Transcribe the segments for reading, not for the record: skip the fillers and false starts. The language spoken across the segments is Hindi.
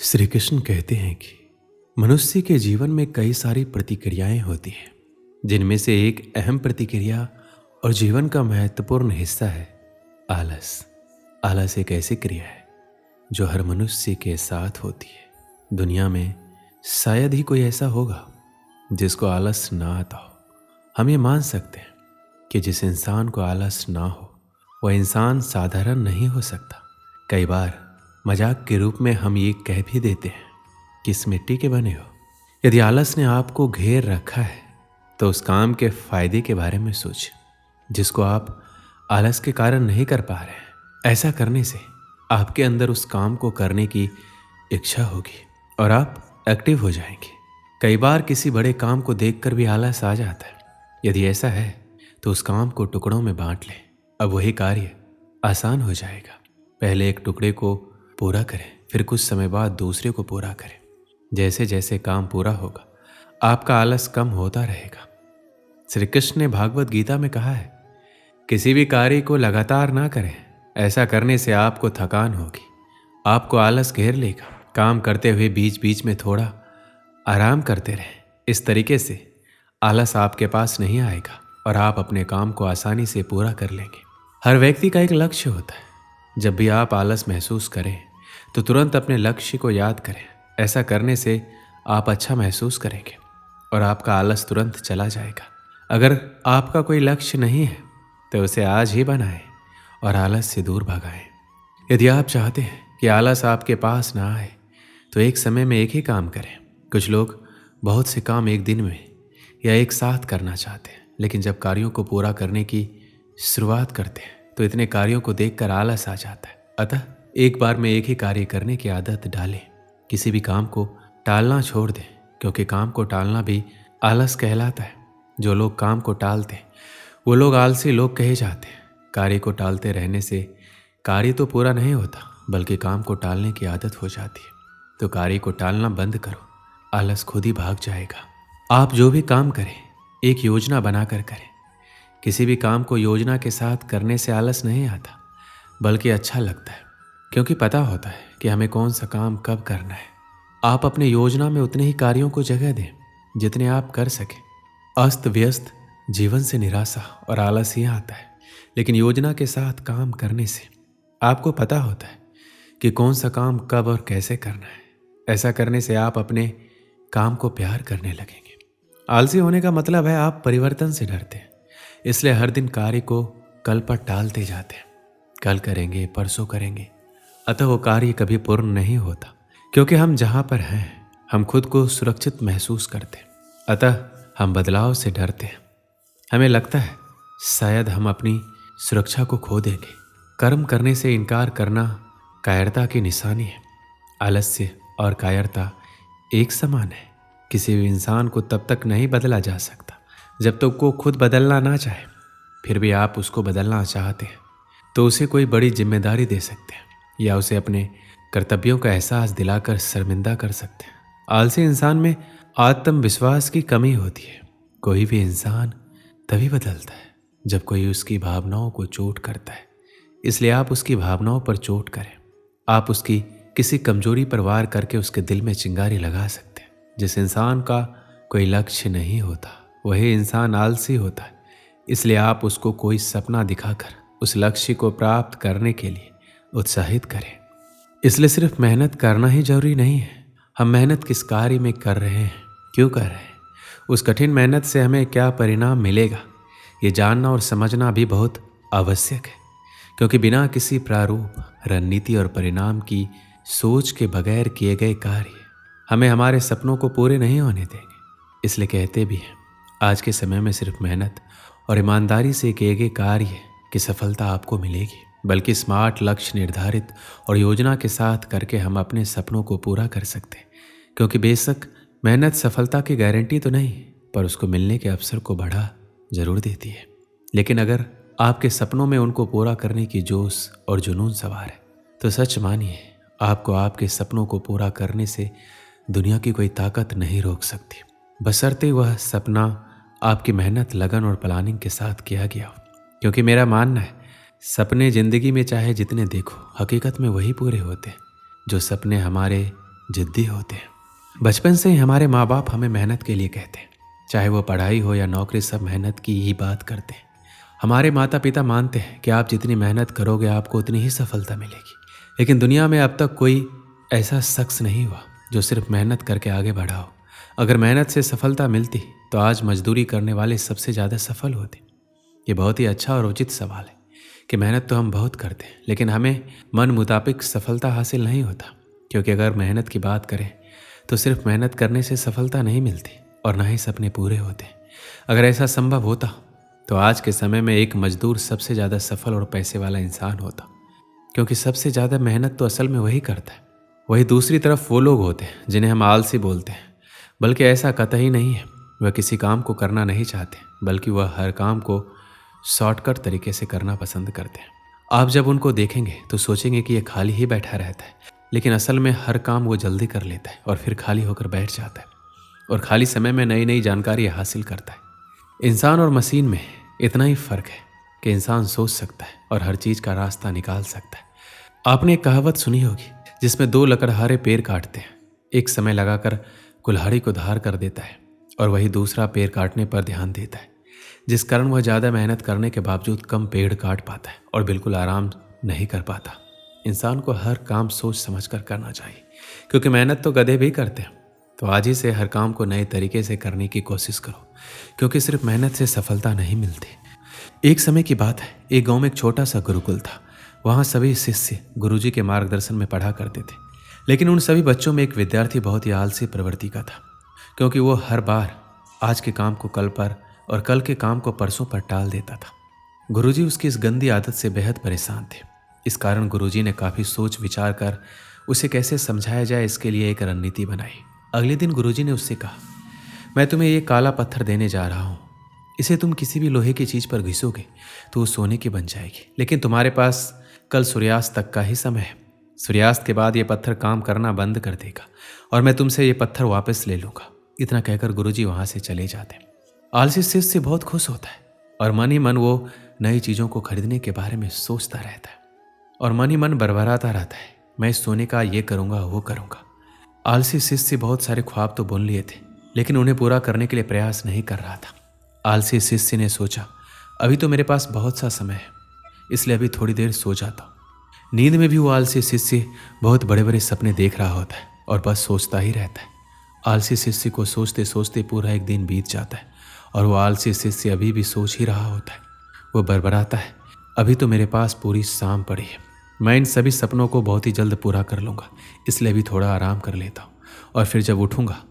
श्री कृष्ण कहते हैं कि मनुष्य के जीवन में कई सारी प्रतिक्रियाएं होती हैं, जिनमें से एक अहम प्रतिक्रिया और जीवन का महत्वपूर्ण हिस्सा है आलस। आलस एक ऐसी क्रिया है जो हर मनुष्य के साथ होती है। दुनिया में शायद ही कोई ऐसा होगा जिसको आलस ना आता हो। हम ये मान सकते हैं कि जिस इंसान को आलस ना हो वह इंसान साधारण नहीं हो सकता। कई बार मजाक के रूप में हम ये कह भी देते हैं कि इस मिट्टी के बने हो। यदि आलस ने आपको घेर रखा है तो उस काम के फायदे के बारे में सोचिए जिसको आप आलस के कारण नहीं कर पा रहे हैं। ऐसा करने से आपके अंदर उस काम को करने की इच्छा होगी और आप एक्टिव हो जाएंगे। कई बार किसी बड़े काम को देखकर भी आलस आ जाता है। यदि ऐसा है तो उस काम को टुकड़ों में बांट लें। अब वही कार्य आसान हो जाएगा। पहले एक टुकड़े को पूरा करें, फिर कुछ समय बाद दूसरे को पूरा करें। जैसे जैसे काम पूरा होगा आपका आलस कम होता रहेगा। श्री कृष्ण ने भागवत गीता में कहा है, किसी भी कार्य को लगातार ना करें। ऐसा करने से आपको थकान होगी, आपको आलस घेर लेगा। काम करते हुए बीच बीच में थोड़ा आराम करते रहें। इस तरीके से आलस आपके पास नहीं आएगा और आप अपने काम को आसानी से पूरा कर लेंगे। हर व्यक्ति का एक लक्ष्य होता है। जब भी आप आलस महसूस करें तो तुरंत अपने लक्ष्य को याद करें। ऐसा करने से आप अच्छा महसूस करेंगे और आपका आलस तुरंत चला जाएगा। अगर आपका कोई लक्ष्य नहीं है तो उसे आज ही बनाएं और आलस से दूर भगाएं। यदि आप चाहते हैं कि आलस आपके पास ना आए तो एक समय में एक ही काम करें। कुछ लोग बहुत से काम एक दिन में या एक साथ करना चाहते हैं, लेकिन जब कार्यों को पूरा करने की शुरुआत करते हैं तो इतने कार्यों को देखकर आलस आ जाता है। अतः एक बार में एक ही कार्य करने की आदत डालें। किसी भी काम को टालना छोड़ दें, क्योंकि काम को टालना भी आलस कहलाता है। जो लोग काम को टालते हैं वो लोग आलसी लोग कहे जाते हैं। कार्य को टालते रहने से कार्य तो पूरा नहीं होता, बल्कि काम को टालने की आदत हो जाती है। तो कार्य को टालना बंद करो, आलस खुद ही भाग जाएगा। आप जो भी काम करें एक योजना बनाकर करें। किसी भी काम को योजना के साथ करने से आलस नहीं आता, बल्कि अच्छा लगता है, क्योंकि पता होता है कि हमें कौन सा काम कब करना है। आप अपने योजना में उतने ही कार्यों को जगह दें जितने आप कर सकें। अस्त व्यस्त जीवन से निराशा और आलस ही आता है, लेकिन योजना के साथ काम करने से आपको पता होता है कि कौन सा काम कब और कैसे करना है। ऐसा करने से आप अपने काम को प्यार करने लगेंगे। आलसी होने का मतलब है आप परिवर्तन से डरते हैं, इसलिए हर दिन कार्य को कल पर टालते जाते हैं। कल करेंगे, परसों करेंगे, अतः वो कार्य कभी पूर्ण नहीं होता। क्योंकि हम जहाँ पर हैं हम खुद को सुरक्षित महसूस करते हैं, अतः हम बदलाव से डरते हैं। हमें लगता है शायद हम अपनी सुरक्षा को खो देंगे। कर्म करने से इनकार करना कायरता की निशानी है। आलस्य और कायरता एक समान है। किसी भी इंसान को तब तक नहीं बदला जा सकता जब तक वो खुद बदलना ना चाहे। फिर भी आप उसको बदलना चाहते हैं तो उसे कोई बड़ी जिम्मेदारी दे सकते हैं या उसे अपने कर्तव्यों का एहसास दिलाकर शर्मिंदा कर सकते हैं। आलसी इंसान में आत्मविश्वास की कमी होती है। कोई भी इंसान तभी बदलता है जब कोई उसकी भावनाओं को चोट करता है। इसलिए आप उसकी भावनाओं पर चोट करें। आप उसकी किसी कमजोरी पर वार करके उसके दिल में चिंगारी लगा सकते हैं। जिस इंसान का कोई लक्ष्य नहीं होता वही इंसान आलसी होता है। इसलिए आप उसको कोई सपना दिखाकर उस लक्ष्य को प्राप्त करने के लिए उत्साहित करें। इसलिए सिर्फ मेहनत करना ही जरूरी नहीं है। हम मेहनत किस कार्य में कर रहे हैं, क्यों कर रहे हैं, उस कठिन मेहनत से हमें क्या परिणाम मिलेगा, ये जानना और समझना भी बहुत आवश्यक है। क्योंकि बिना किसी प्रारूप, रणनीति और परिणाम की सोच के बगैर किए गए कार्य हमें हमारे सपनों को पूरे नहीं होने देंगे। इसलिए कहते भी हैं, आज के समय में सिर्फ मेहनत और ईमानदारी से किए गए कार्य की सफलता आपको मिलेगी, बल्कि स्मार्ट लक्ष्य निर्धारित और योजना के साथ करके हम अपने सपनों को पूरा कर सकते हैं। क्योंकि बेशक मेहनत सफलता की गारंटी तो नहीं, पर उसको मिलने के अवसर को बढ़ा जरूर देती है। लेकिन अगर आपके सपनों में उनको पूरा करने की जोश और जुनून सवार है तो सच मानिए आपको आपके सपनों को पूरा करने से दुनिया की कोई ताकत नहीं रोक सकती, बशर्ते वह सपना आपकी मेहनत, लगन और प्लानिंग के साथ किया गया हो। क्योंकि मेरा मानना है सपने जिंदगी में चाहे जितने देखो, हकीकत में वही पूरे होते हैं जो सपने हमारे जिद्दी होते हैं। बचपन से ही हमारे माँ बाप हमें मेहनत के लिए कहते हैं, चाहे वो पढ़ाई हो या नौकरी, सब मेहनत की ही बात करते हैं। हमारे माता पिता मानते हैं कि आप जितनी मेहनत करोगे आपको उतनी ही सफलता मिलेगी। लेकिन दुनिया में अब तक कोई ऐसा शख्स नहीं हुआ जो सिर्फ मेहनत करके आगे बढ़ा हो। अगर मेहनत से सफलता मिलती तो आज मजदूरी करने वाले सबसे ज़्यादा सफल होते। ये बहुत ही अच्छा और उचित सवाल है कि मेहनत तो हम बहुत करते हैं, लेकिन हमें मन मुताबिक सफलता हासिल नहीं होता। क्योंकि अगर मेहनत की बात करें तो सिर्फ मेहनत करने से सफलता नहीं मिलती और ना ही सपने पूरे होते। अगर ऐसा संभव होता तो आज के समय में एक मजदूर सबसे ज़्यादा सफल और पैसे वाला इंसान होता। क्योंकि सबसे ज़्यादा मेहनत तो असल में वही करता है। वही दूसरी तरफ वो लोग होते हैं जिन्हें हम आलसी बोलते हैं, बल्कि ऐसा कतई नहीं है। वह किसी काम को करना नहीं चाहते, बल्कि वह हर काम को शॉर्टकट तरीके से करना पसंद करते हैं। आप जब उनको देखेंगे तो सोचेंगे कि यह खाली ही बैठा रहता है, लेकिन असल में हर काम वो जल्दी कर लेता है और फिर खाली होकर बैठ जाता है और खाली समय में नई नई जानकारी हासिल करता है। इंसान और मशीन में इतना ही फर्क है कि इंसान सोच सकता है और हर चीज़ का रास्ता निकाल सकता है। आपने एक कहावत सुनी होगी जिसमें दो लकड़हारे पेड़ काटते हैं, एक समय लगाकर कुल्हाड़ी को धार कर देता है और वही दूसरा पेड़ काटने पर ध्यान देता है, जिस कारण वह ज़्यादा मेहनत करने के बावजूद कम पेड़ काट पाता है और बिल्कुल आराम नहीं कर पाता। इंसान को हर काम सोच समझ कर करना चाहिए, क्योंकि मेहनत तो गधे भी करते हैं। तो आज ही से हर काम को नए तरीके से करने की कोशिश करो, क्योंकि सिर्फ मेहनत से सफलता नहीं मिलती। एक समय की बात है, एक गांव में एक छोटा सा गुरुकुल था। वहाँ सभी शिष्य गुरुजी के मार्गदर्शन में पढ़ा करते थे, लेकिन उन सभी बच्चों में एक विद्यार्थी बहुत ही आलसी प्रवृत्ति का था, क्योंकि वो हर बार आज के काम को कल पर और कल के काम को परसों पर टाल देता था। गुरुजी उसकी इस गंदी आदत से बेहद परेशान थे। इस कारण गुरुजी ने काफ़ी सोच विचार कर उसे कैसे समझाया जाए इसके लिए एक रणनीति बनाई। अगले दिन गुरुजी ने उससे कहा, मैं तुम्हें ये काला पत्थर देने जा रहा हूँ। इसे तुम किसी भी लोहे की चीज़ पर घिसोगे तो वो सोने की बन जाएगी, लेकिन तुम्हारे पास कल सूर्यास्त तक का ही समय है। सूर्यास्त के बाद ये पत्थर काम करना बंद कर देगा और मैं तुमसे ये पत्थर वापस ले लूँगा। इतना कहकर गुरुजी वहाँ से चले जाते। आलसी शिष्य बहुत खुश होता है और मन ही मन वो नई चीज़ों को खरीदने के बारे में सोचता रहता है और मन ही मन बरबराता रहता है, मैं इस सोने का ये करूँगा वो करूँगा। आलसी शिष्य बहुत सारे ख्वाब तो बुन लिए थे, लेकिन उन्हें पूरा करने के लिए प्रयास नहीं कर रहा था। आलसी शिष्य ने सोचा, अभी तो मेरे पास बहुत सा समय है, इसलिए अभी थोड़ी देर सो जाता हूँ। नींद में भी वो आलसी शिष्य बहुत बड़े बड़े सपने देख रहा होता है और बस सोचता ही रहता है। आलसी शिष्य को सोचते सोचते पूरा एक दिन बीत जाता है और वो आलसी शिष्य अभी भी सोच ही रहा होता है। वो बरबराता है, अभी तो मेरे पास पूरी शाम पड़ी है, मैं इन सभी सपनों को बहुत ही जल्द पूरा कर लूँगा, इसलिए अभी थोड़ा आराम कर लेता हूँ और फिर जब उठूँगा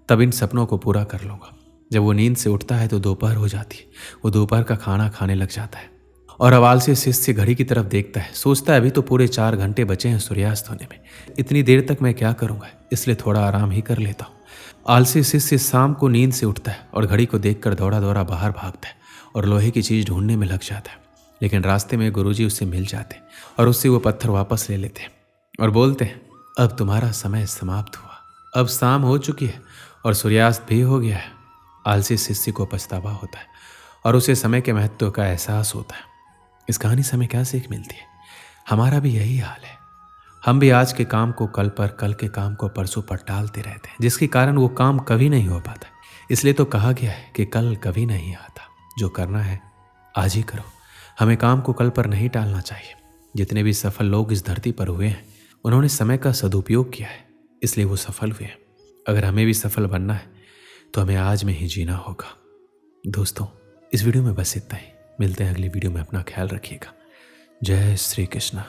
तब इन सपनों को पूरा कर लूँगा। जब वो नींद से उठता है तो दोपहर हो जाती है। वो दोपहर का खाना खाने लग जाता है और अब आलसी शिष्य घड़ी की तरफ देखता है, सोचता है अभी तो पूरे 4 घंटे बचे हैं सूर्यास्त होने में, इतनी देर तक मैं क्या करूँगा, इसलिए थोड़ा आराम ही कर लेता हूँ। आलसी शिष्य शाम को नींद से उठता है और घड़ी को देखकर दौड़ा दौड़ा बाहर भागता है और लोहे की चीज़ ढूंढने में लग जाता है। लेकिन रास्ते में गुरुजी उससे मिल जाते और उससे वो पत्थर वापस ले लेते और बोलते हैं, अब तुम्हारा समय समाप्त हुआ, अब शाम हो चुकी है और सूर्यास्त भी हो गया है। आलसी शिष्य को पछतावा होता है और उसे समय के महत्व का एहसास होता है। इस कहानी से हमें क्या सीख मिलती है? हमारा भी यही हाल है। हम भी आज के काम को कल पर, कल के काम को परसों पर टालते रहते हैं, जिसके कारण वो काम कभी नहीं हो पाता। इसलिए तो कहा गया है कि कल कभी नहीं आता, जो करना है आज ही करो। हमें काम को कल पर नहीं टालना चाहिए। जितने भी सफल लोग इस धरती पर हुए हैं उन्होंने समय का सदुपयोग किया है, इसलिए वो सफल हुए हैं। अगर हमें भी सफल बनना है तो हमें आज में ही जीना होगा। दोस्तों, इस वीडियो में बस इतना ही। मिलते हैं अगली वीडियो में। अपना ख्याल रखिएगा। जय श्री कृष्णा।